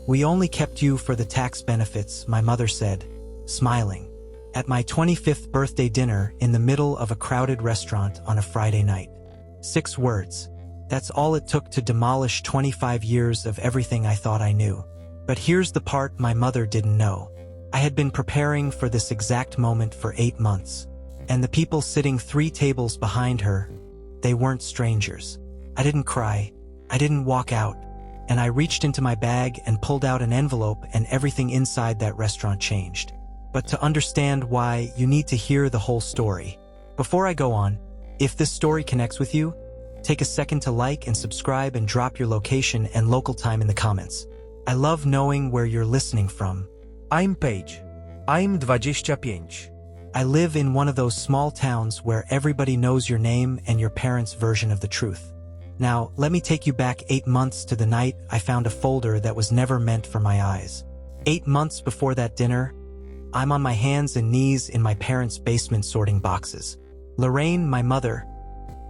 "We only kept you for the tax benefits," my mother said, smiling. At my 25th birthday dinner in the middle of a crowded restaurant on a Friday night. 6 words. That's all it took to demolish 25 years of everything I thought I knew. But here's the part my mother didn't know. I had been preparing for this exact moment for 8 months. And the people sitting 3 tables behind her, they weren't strangers. I didn't cry. I didn't walk out. And I reached into my bag and pulled out an envelope, and everything inside that restaurant changed. But to understand why, you need to hear the whole story. Before I go on, if this story connects with you, take a second to like and subscribe and drop your location and local time in the comments. I love knowing where you're listening from. I'm Paige. I'm 25. I live in one of those small towns where everybody knows your name and your parents' version of the truth. Now, let me take you back 8 months to the night I found a folder that was never meant for my eyes. 8 months before that dinner, I'm on my hands and knees in my parents' basement sorting boxes. Lorraine, my mother,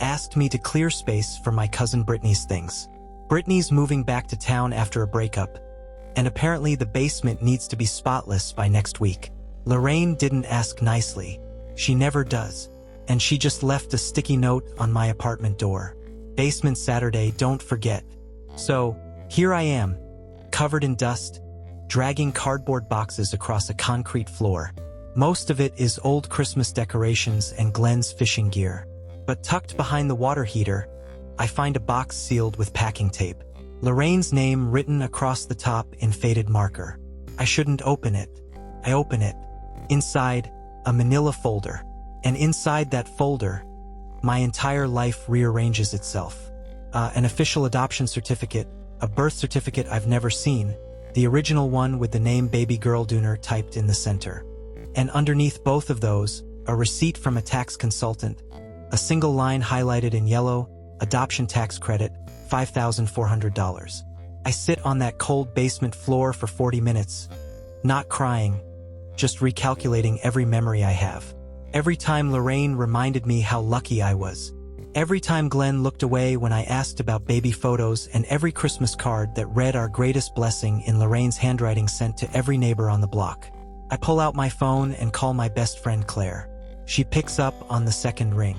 asked me to clear space for my cousin Brittany's things. Brittany's moving back to town after a breakup, and apparently the basement needs to be spotless by next week. Lorraine didn't ask nicely. She never does. And she just left a sticky note on my apartment door. "Basement Saturday, don't forget." So, here I am, covered in dust, dragging cardboard boxes across a concrete floor. Most of it is old Christmas decorations and Glenn's fishing gear. But tucked behind the water heater, I find a box sealed with packing tape. Lorraine's name written across the top in faded marker. I shouldn't open it. I open it. Inside, a manila folder. And inside that folder, my entire life rearranges itself. An official adoption certificate, a birth certificate I've never seen, the original one with the name Baby Girl Dooner typed in the center. And underneath both of those, a receipt from a tax consultant, a single line highlighted in yellow, adoption tax credit, $5,400. I sit on that cold basement floor for 40 minutes, not crying, just recalculating every memory I have. Every time Lorraine reminded me how lucky I was. Every time Glenn looked away when I asked about baby photos, and every Christmas card that read our greatest blessing in Lorraine's handwriting sent to every neighbor on the block. I pull out my phone and call my best friend Claire. She picks up on the second ring.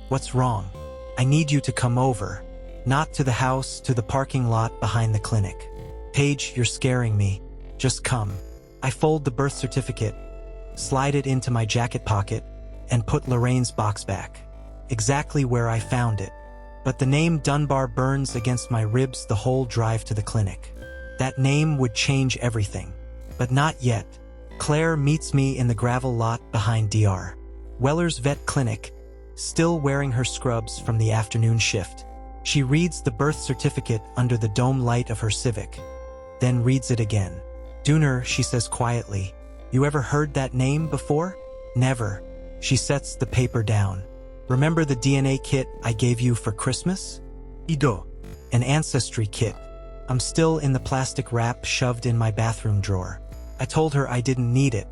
"What's wrong? I need you to come over." Not to the house, to the parking lot behind the clinic. "Paige, you're scaring me. Just come." I fold the birth certificate, slide it into my jacket pocket, and put Lorraine's box back. Exactly where I found it. But the name Dunbar burns against my ribs the whole drive to the clinic. That name would change everything. But not yet. Claire meets me in the gravel lot behind Dr. Weller's vet clinic, still wearing her scrubs from the afternoon shift. She reads the birth certificate under the dome light of her Civic, then reads it again. "Dooner," she says quietly. "You ever heard that name before?" "Never." She sets the paper down. "Remember the DNA kit I gave you for Christmas?" Ido. "An ancestry kit." I'm still in the plastic wrap shoved in my bathroom drawer. I told her I didn't need it.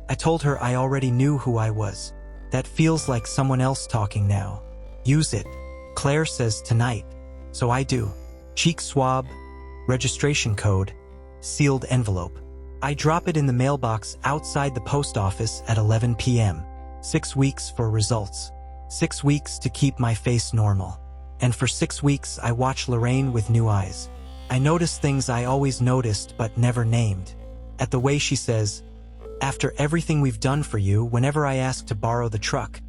I told her I already knew who I was. That feels like someone else talking now. "Use it." Claire says tonight. So I do. Cheek swab, registration code, sealed envelope. I drop it in the mailbox outside the post office at 11 p.m. 6 weeks for results. 6 weeks to keep my face normal. And for 6 weeks I watch Lorraine with new eyes. I notice things I always noticed but never named. At the way she says, "After everything we've done for you," whenever I ask to borrow the truck.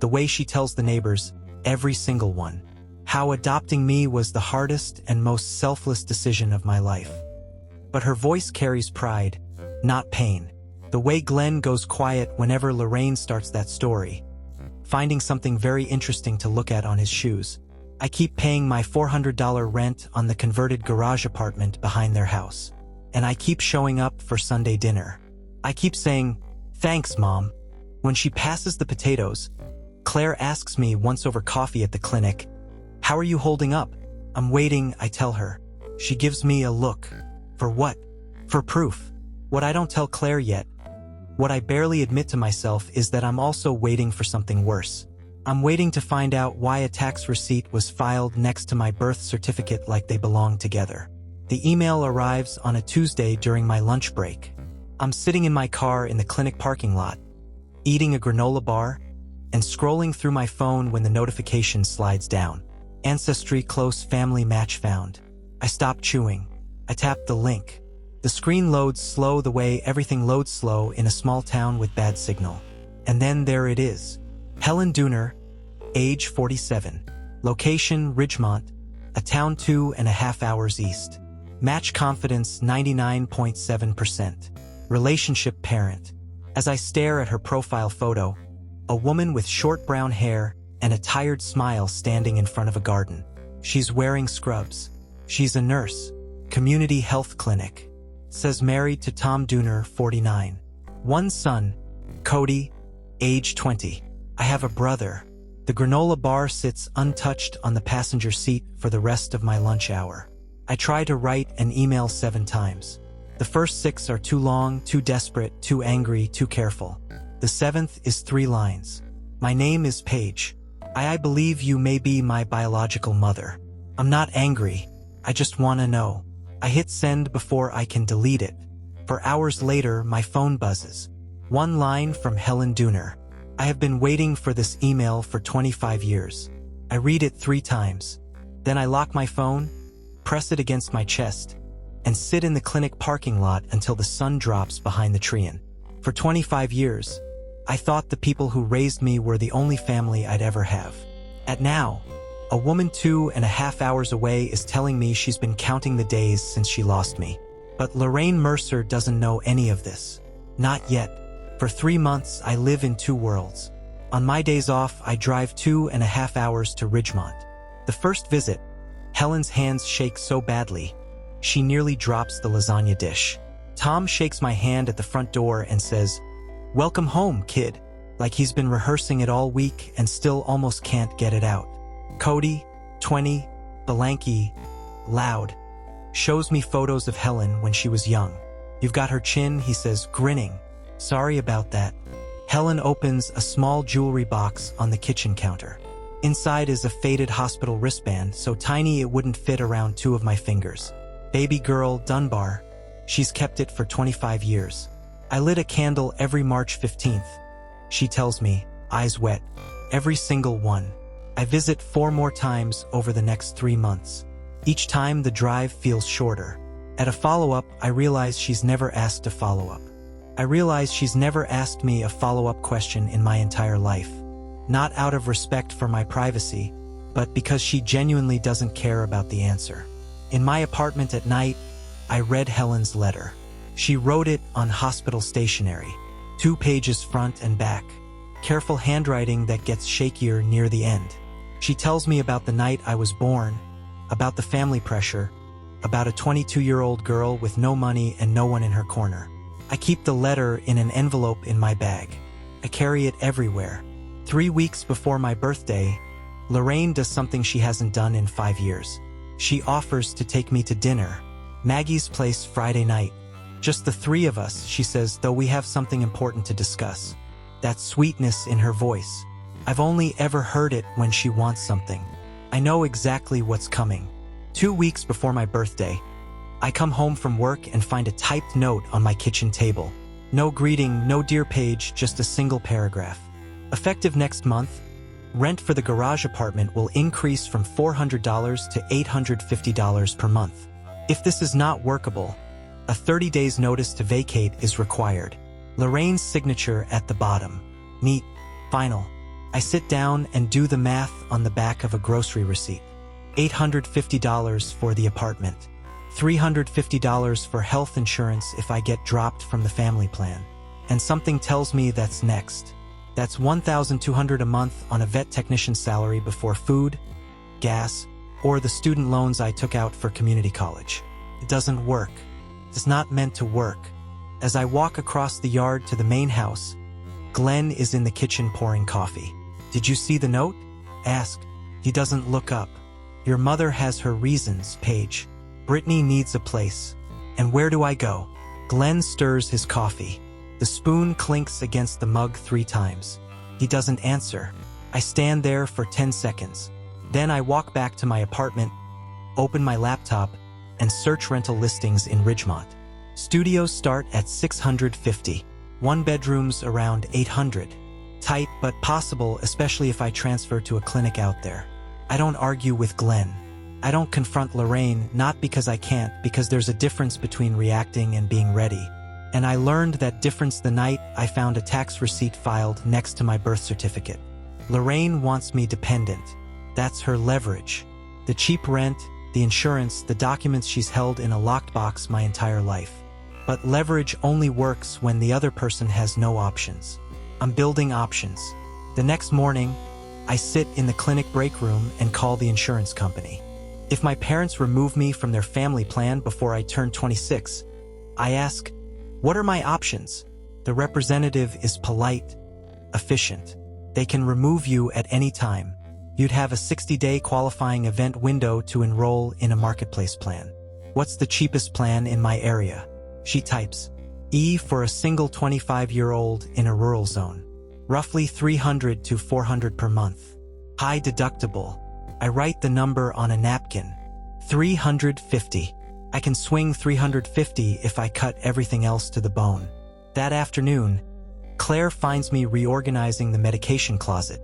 The way she tells the neighbors, every single one, how adopting me was the hardest and most selfless decision of my life. But her voice carries pride, not pain. The way Glenn goes quiet whenever Lorraine starts that story. Finding something very interesting to look at on his shoes. I keep paying my $400 rent on the converted garage apartment behind their house. And I keep showing up for Sunday dinner. I keep saying, "Thanks, Mom." When she passes the potatoes, Claire asks me once over coffee at the clinic, "How are you holding up?" "I'm waiting," I tell her. She gives me a look. For what? For proof. What I don't tell Claire yet, what I barely admit to myself, is that I'm also waiting for something worse. I'm waiting to find out why a tax receipt was filed next to my birth certificate like they belong together. The email arrives on a Tuesday during my lunch break. I'm sitting in my car in the clinic parking lot, eating a granola bar, and scrolling through my phone when the notification slides down. Ancestry close family match found. I stop chewing. I tap the link. The screen loads slow the way everything loads slow in a small town with bad signal. And then there it is. Helen Dooner, age 47. Location Ridgemont, a town 2.5 hours east. Match confidence 99.7%. Relationship parent. As I stare at her profile photo, a woman with short brown hair and a tired smile standing in front of a garden. She's wearing scrubs. She's a nurse. Community health clinic. Says married to Tom Dooner, 49. One son, Cody, age 20. I have a brother. The granola bar sits untouched on the passenger seat for the rest of my lunch hour. I try to write an email 7 times. The first 6 are too long, too desperate, too angry, too careful. The 7th is 3 lines. My name is Paige. I believe you may be my biological mother. I'm not angry. I just want to know. I hit send before I can delete it. For hours later, my phone buzzes. One line from Helen Dooner. I have been waiting for this email for 25 years. I read it 3 times. Then I lock my phone, press it against my chest, and sit in the clinic parking lot until the sun drops behind the tree. For 25 years, I thought the people who raised me were the only family I'd ever have. At now, a woman 2.5 hours away is telling me she's been counting the days since she lost me. But Lorraine Mercer doesn't know any of this. Not yet. For 3 months, I live in 2 worlds. On my days off, I drive 2.5 hours to Ridgemont. The first visit, Helen's hands shake so badly, she nearly drops the lasagna dish. Tom shakes my hand at the front door and says, "Welcome home, kid," like he's been rehearsing it all week and still almost can't get it out. Cody, 20, Belanky, loud, shows me photos of Helen when she was young. "You've got her chin," he says, grinning. "Sorry about that." Helen opens a small jewelry box on the kitchen counter. Inside is a faded hospital wristband, so tiny it wouldn't fit around 2 of my fingers. Baby girl Dunbar. She's kept it for 25 years. I lit a candle every March 15th. She tells me, eyes wet, every single one. I visit 4 more times over the next 3 months. Each time the drive feels shorter. At a follow-up, I realize she's never asked a follow-up. I realize she's never asked me a follow-up question in my entire life. Not out of respect for my privacy, but because she genuinely doesn't care about the answer. In my apartment at night, I read Helen's letter. She wrote it on hospital stationery, 2 pages front and back. Careful handwriting that gets shakier near the end. She tells me about the night I was born, about the family pressure, about a 22-year-old girl with no money and no one in her corner. I keep the letter in an envelope in my bag. I carry it everywhere. 3 weeks before my birthday, Lorraine does something she hasn't done in 5 years. She offers to take me to dinner. Maggie's place Friday night. Just the 3 of us, she says, though we have something important to discuss. That sweetness in her voice. I've only ever heard it when she wants something. I know exactly what's coming. 2 weeks before my birthday, I come home from work and find a typed note on my kitchen table. No greeting, no dear Paige, just a single paragraph. Effective next month, rent for the garage apartment will increase from $400 to $850 per month. If this is not workable, a 30 days notice to vacate is required. Lorraine's signature at the bottom. Neat. Final. I sit down and do the math on the back of a grocery receipt. $850 for the apartment. $350 for health insurance if I get dropped from the family plan. And something tells me that's next. That's $1,200 a month on a vet technician salary before food, gas, or the student loans I took out for community college. It doesn't work. It's not meant to work. As I walk across the yard to the main house, Glenn is in the kitchen pouring coffee. "Did you see the note?" asked. He doesn't look up. "Your mother has her reasons, Paige. Brittany needs a place. And where do I go?" Glenn stirs his coffee. The spoon clinks against the mug 3 times. He doesn't answer. I stand there for 10 seconds. Then I walk back to my apartment, open my laptop, and search rental listings in Ridgemont. Studios start at $650. One bedrooms around $800. Tight but possible, especially if I transfer to a clinic out there. I don't argue with Glenn. I don't confront Lorraine, not because I can't, because there's a difference between reacting and being ready. And I learned that difference the night I found a tax receipt filed next to my birth certificate. Lorraine wants me dependent. That's her leverage. The cheap rent, the insurance, the documents she's held in a locked box my entire life. But leverage only works when the other person has no options. I'm building options. The next morning, I sit in the clinic break room and call the insurance company. If my parents remove me from their family plan before I turn 26, I ask, what are my options? The representative is polite, efficient. They can remove you at any time. You'd have a 60-day qualifying event window to enroll in a marketplace plan. What's the cheapest plan in my area? She types, E for a single 25-year-old in a rural zone. Roughly $300 to $400 per month. High deductible. I write the number on a napkin. $350. I can swing $350 if I cut everything else to the bone. That afternoon, Claire finds me reorganizing the medication closet.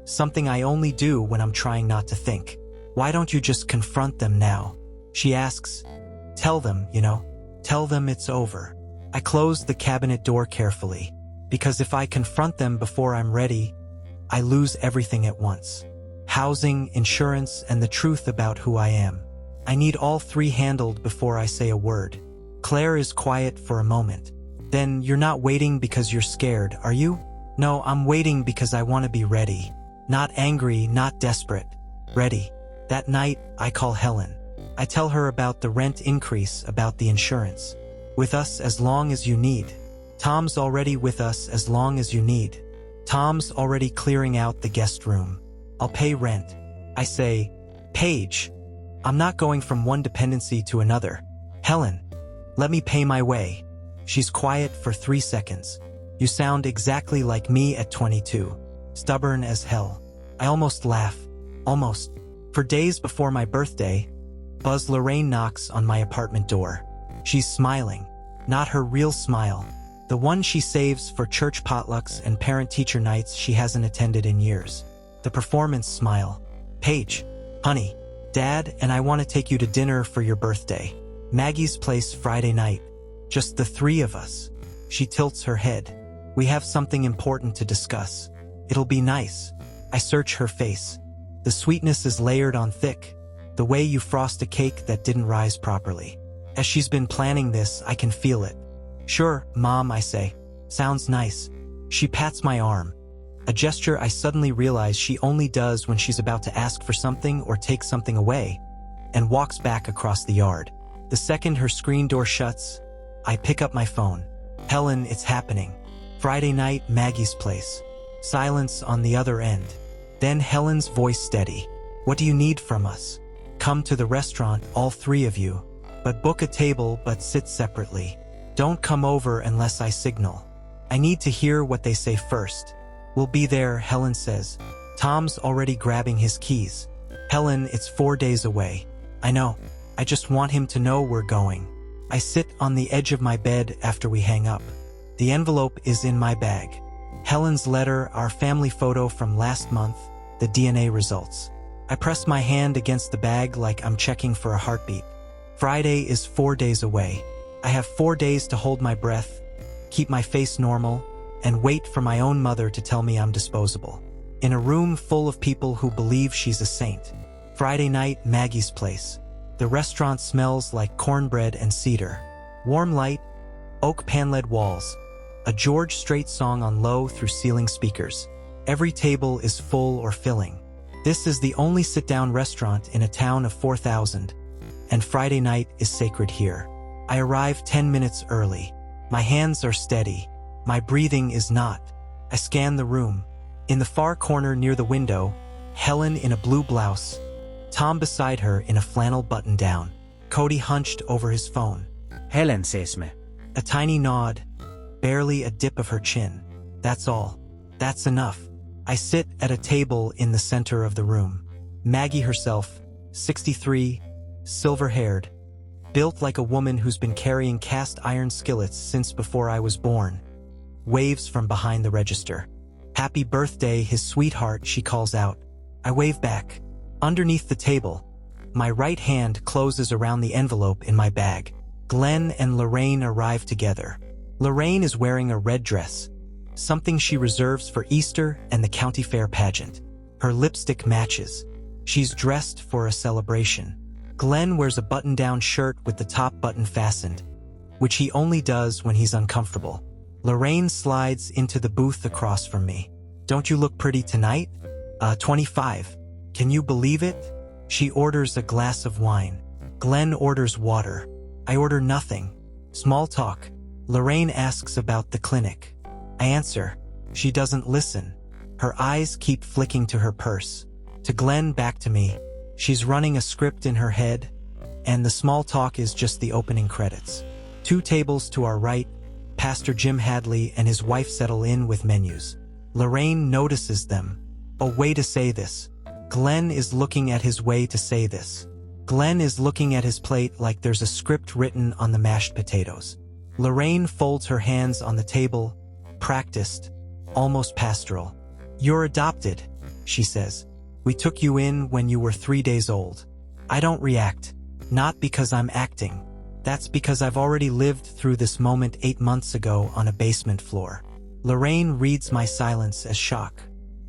Something I only do when I'm trying not to think. Why don't you just confront them now? She asks. Tell them, Tell them it's over. I close the cabinet door carefully, because if I confront them before I'm ready, I lose everything at once. Housing, insurance, and the truth about who I am. I need all three handled before I say a word. Claire is quiet for a moment. Then you're not waiting because you're scared, are you? No, I'm waiting because I want to be ready. Not angry, not desperate. Ready. That night, I call Helen. I tell her about the rent increase, about the insurance. With us as long as you need. Tom's already with us as long as you need. Tom's already clearing out the guest room. I'll pay rent. I say, Paige, I'm not going from one dependency to another. Helen, let me pay my way. She's quiet for 3 seconds. You sound exactly like me at 22. Stubborn as hell. I almost laugh. Almost. For days before my birthday, Buzz Lorraine knocks on my apartment door. She's smiling. Not her real smile. The one she saves for church potlucks and parent-teacher nights she hasn't attended in years. The performance smile. Paige, honey, Dad and I want to take you to dinner for your birthday. Maggie's place Friday night. Just the three of us. She tilts her head. We have something important to discuss. It'll be nice. I search her face. The sweetness is layered on thick. The way you frost a cake that didn't rise properly. As she's been planning this, I can feel it. Sure, Mom, I say. Sounds nice. She pats my arm. A gesture I suddenly realize she only does when she's about to ask for something or take something away, and walks back across the yard. The second her screen door shuts, I pick up my phone. Helen, it's happening. Friday night, Maggie's place. Silence on the other end. Then Helen's voice steady. What do you need from us? Come to the restaurant, all three of you. But book a table, but sit separately. Don't come over unless I signal. I need to hear what they say first. We'll be there, Helen says. Tom's already grabbing his keys. Helen, it's 4 days away. I know. I just want him to know we're going. I sit on the edge of my bed after we hang up. The envelope is in my bag. Helen's letter, our family photo from last month, the DNA results. I press my hand against the bag like I'm checking for a heartbeat. Friday is 4 days away. I have 4 days to hold my breath, keep my face normal, and wait for my own mother to tell me I'm disposable. In a room full of people who believe she's a saint. Friday night, Maggie's place. The restaurant smells like cornbread and cedar. Warm light, oak paneled walls. A George Strait song on low through ceiling speakers. Every table is full or filling. This is the only sit-down restaurant in a town of 4,000, and Friday night is sacred here. I arrive 10 minutes early. My hands are steady. My breathing is not. I scan the room. In the far corner near the window, Helen in a blue blouse. Tom beside her in a flannel button-down. Cody hunched over his phone. Helen ses me. A tiny nod. Barely a dip of her chin. That's all. That's enough. I sit at a table in the center of the room. Maggie herself, 63, silver-haired, built like a woman who's been carrying cast iron skillets since before I was born. Waves from behind the register. Happy birthday, his sweetheart, she calls out. I wave back. Underneath the table, my right hand closes around the envelope in my bag. Glenn and Lorraine arrive together. Lorraine is wearing a red dress, something she reserves for Easter and the county fair pageant. Her lipstick matches. She's dressed for a celebration. Glenn wears a button-down shirt with the top button fastened, which he only does when he's uncomfortable. Lorraine slides into the booth across from me. Don't you look pretty tonight? 25. Can you believe it? She orders a glass of wine. Glenn orders water. I order nothing. Small talk. Lorraine asks about the clinic. I answer. She doesn't listen. Her eyes keep flicking to her purse. To Glenn, back to me. She's running a script in her head, and the small talk is just the opening credits. 2 tables to our right, Pastor Jim Hadley and his wife settle in with menus. Lorraine notices them. A way to say this. Glenn is looking at his way to say this. Glenn is looking at his plate like there's a script written on the mashed potatoes. Lorraine folds her hands on the table, practiced, almost pastoral. You're adopted, she says. We took you in when you were 3 days old. I don't react. Not because I'm acting. That's because I've already lived through this moment 8 months ago on a basement floor. Lorraine reads my silence as shock.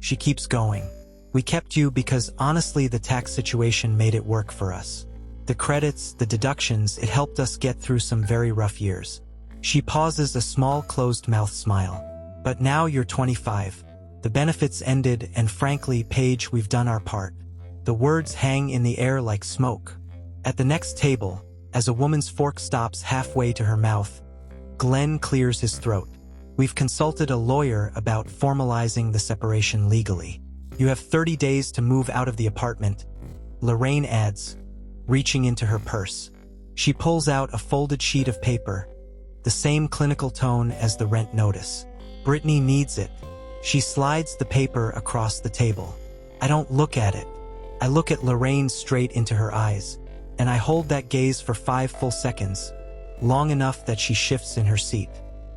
She keeps going. We kept you because honestly the tax situation made it work for us. The credits, the deductions, it helped us get through some very rough years. She pauses, a small closed-mouth smile. But now you're 25. The benefits ended, and frankly, Paige, we've done our part. The words hang in the air like smoke. At the next table, as a woman's fork stops halfway to her mouth, Glenn clears his throat. We've consulted a lawyer about formalizing the separation legally. You have 30 days to move out of the apartment, Lorraine adds, reaching into her purse. She pulls out a folded sheet of paper, the same clinical tone as the rent notice. Brittany needs it. She slides the paper across the table. I don't look at it. I look at Lorraine straight into her eyes, and I hold that gaze for 5 full seconds, long enough that she shifts in her seat.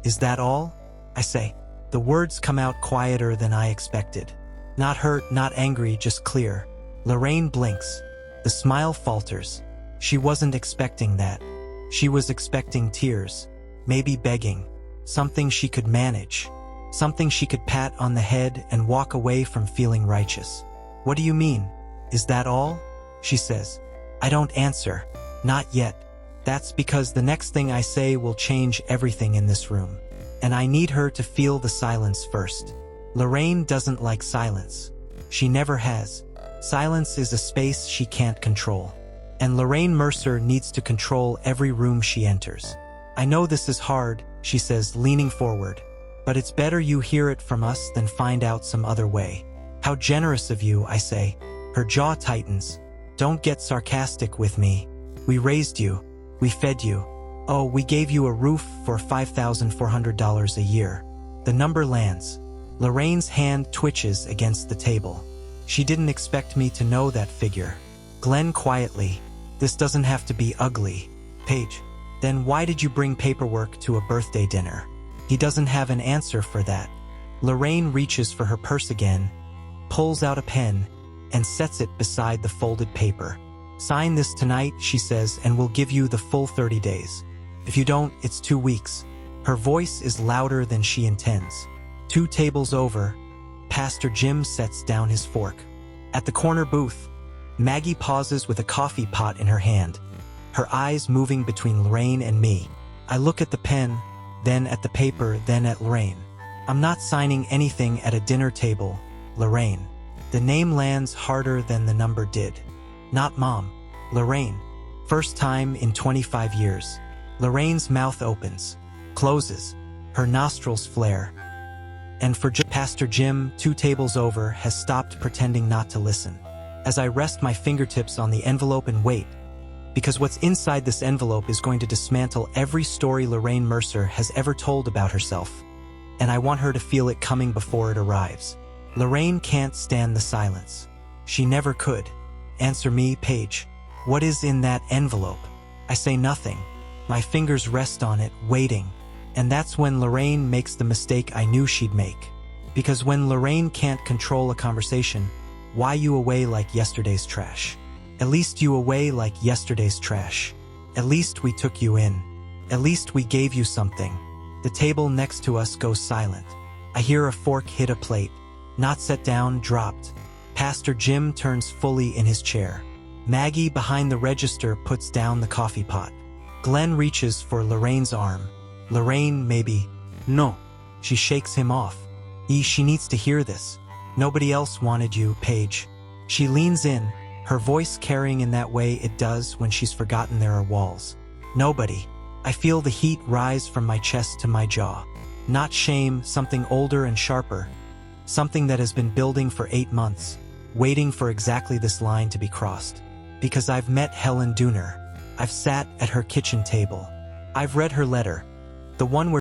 Is that all? I say. The words come out quieter than I expected. Not hurt, not angry, just clear. Lorraine blinks. The smile falters. She wasn't expecting that. She was expecting tears. Maybe begging. Something she could manage. Something she could pat on the head and walk away from feeling righteous. What do you mean? Is that all? She says. I don't answer. Not yet. That's because the next thing I say will change everything in this room. And I need her to feel the silence first. Lorraine doesn't like silence. She never has. Silence is a space she can't control. And Lorraine Mercer needs to control every room she enters. I know this is hard, she says, leaning forward. But it's better you hear it from us than find out some other way. How generous of you, I say. Her jaw tightens. Don't get sarcastic with me. We raised you. We fed you. Oh, we gave you a roof for $5,400 a year. The number lands. Lorraine's hand twitches against the table. She didn't expect me to know that figure. Glenn quietly. This doesn't have to be ugly. Paige. Then why did you bring paperwork to a birthday dinner? He doesn't have an answer for that. Lorraine reaches for her purse again, pulls out a pen, and sets it beside the folded paper. Sign this tonight, she says, and we'll give you the full 30 days. If you don't, it's 2 weeks. Her voice is louder than she intends. 2 tables over, Pastor Jim sets down his fork. At the corner booth, Maggie pauses with a coffee pot in her hand, her eyes moving between Lorraine and me. I look at the pen, then at the paper, then at Lorraine. I'm not signing anything at a dinner table, Lorraine. The name lands harder than the number did. Not Mom. Lorraine. First time in 25 years. Lorraine's mouth opens, closes, her nostrils flare. And for Pastor Jim, 2 tables over, has stopped pretending not to listen. As I rest my fingertips on the envelope and wait, because what's inside this envelope is going to dismantle every story Lorraine Mercer has ever told about herself. And I want her to feel it coming before it arrives. Lorraine can't stand the silence. She never could. Answer me, Paige. What is in that envelope? I say nothing. My fingers rest on it, waiting. And that's when Lorraine makes the mistake I knew she'd make. Because when Lorraine can't control a conversation, why you away like yesterday's trash? At least you away like yesterday's trash. At least we took you in. At least we gave you something. The table next to us goes silent. I hear a fork hit a plate. Not set down, dropped. Pastor Jim turns fully in his chair. Maggie behind the register puts down the coffee pot. Glenn reaches for Lorraine's arm. Lorraine, maybe. No. She shakes him off. She needs to hear this. Nobody else wanted you, Paige. She leans in, her voice carrying in that way it does when she's forgotten there are walls. Nobody. I feel the heat rise from my chest to my jaw. Not shame, something older and sharper. Something that has been building for 8 months, waiting for exactly this line to be crossed. Because I've met Helen Dooner. I've sat at her kitchen table. I've read her letter. The one where